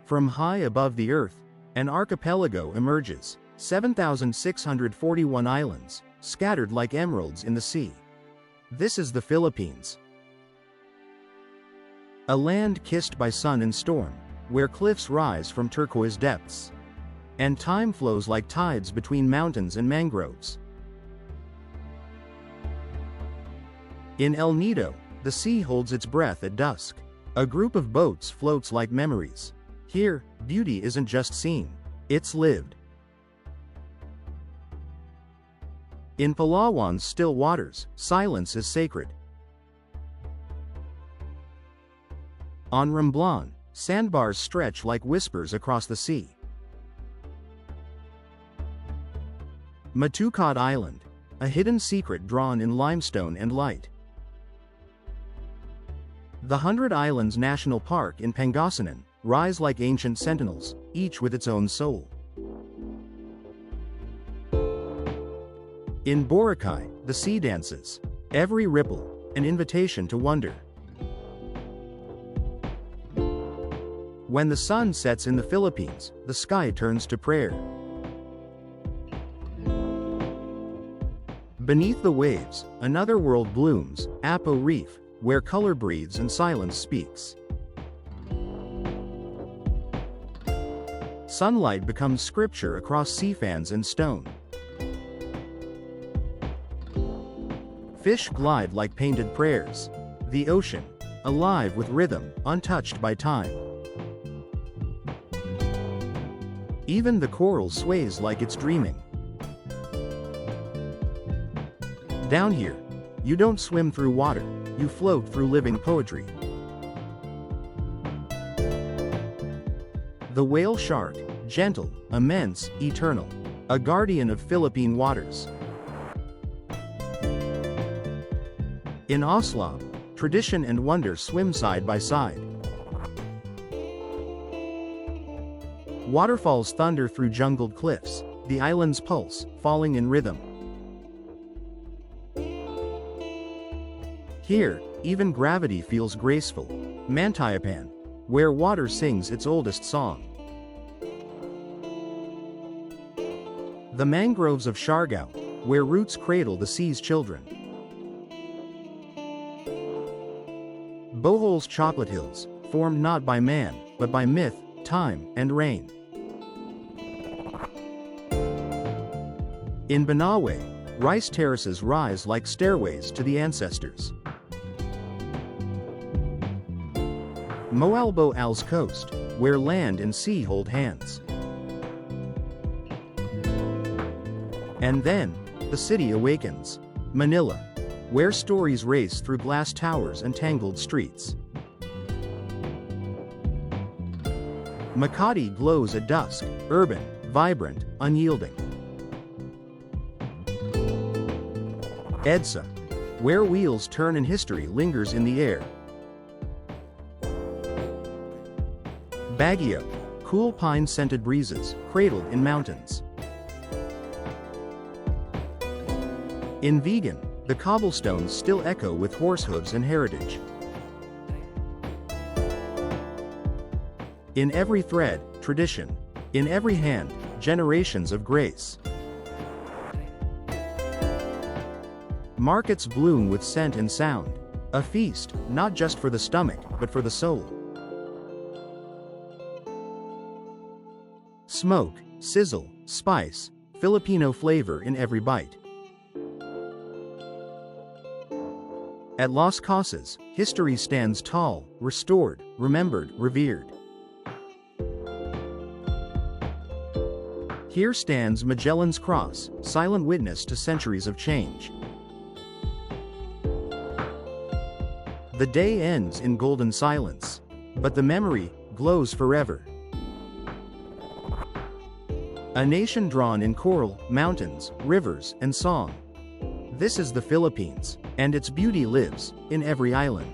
From high above the earth, an archipelago emerges, 7,641 islands, scattered like emeralds in the sea. This is the Philippines. A land kissed by sun and storm, where cliffs rise from turquoise depths, and time flows like tides between mountains and mangroves. In El Nido, the sea holds its breath at dusk. A group of boats floats like memories. Here, beauty isn't just seen, it's lived. In Palawan's still waters, silence is sacred. On Romblon, sandbars stretch like whispers across the sea. Matukad Island, a hidden secret drawn in limestone and light. The 100 Islands National Park in Pangasinan rise like ancient sentinels, each with its own soul. In Boracay, the sea dances, every ripple, an invitation to wonder. When the sun sets in the Philippines, the sky turns to prayer. Beneath the waves, another world blooms, Apo Reef, where color breathes and silence speaks. Sunlight becomes scripture across sea fans and stone. Fish glide like painted prayers. The ocean, alive with rhythm, untouched by time. Even the coral sways like it's dreaming. Down here, you don't swim through water, you float through living poetry. The whale shark, gentle, immense, eternal, a guardian of Philippine waters. In Oslob, tradition and wonder swim side by side. Waterfalls thunder through jungled cliffs, the island's pulse, falling in rhythm. Here, even gravity feels graceful. Mantayapan, where water sings its oldest song. The mangroves of Siargao, where roots cradle the sea's children. Bohol's chocolate hills, formed not by man, but by myth, time, and rain. In Banaue, rice terraces rise like stairways to the ancestors. Moalboal's coast, where land and sea hold hands. And then, the city awakens. Manila, where stories race through glass towers and tangled streets. Makati glows at dusk, urban, vibrant, unyielding. EDSA, where wheels turn and history lingers in the air. Baguio, cool pine-scented breezes, cradled in mountains. In Vigan, the cobblestones still echo with horse hooves and heritage. In every thread, tradition. In every hand, generations of grace. Markets bloom with scent and sound. A feast, not just for the stomach, but for the soul. Smoke, sizzle, spice, Filipino flavor in every bite. At Las Casas, history stands tall, restored, remembered, revered. Here stands Magellan's Cross, silent witness to centuries of change. The day ends in golden silence, but the memory glows forever. A nation drawn in coral, mountains, rivers, and song. This is the Philippines, and its beauty lives in every island.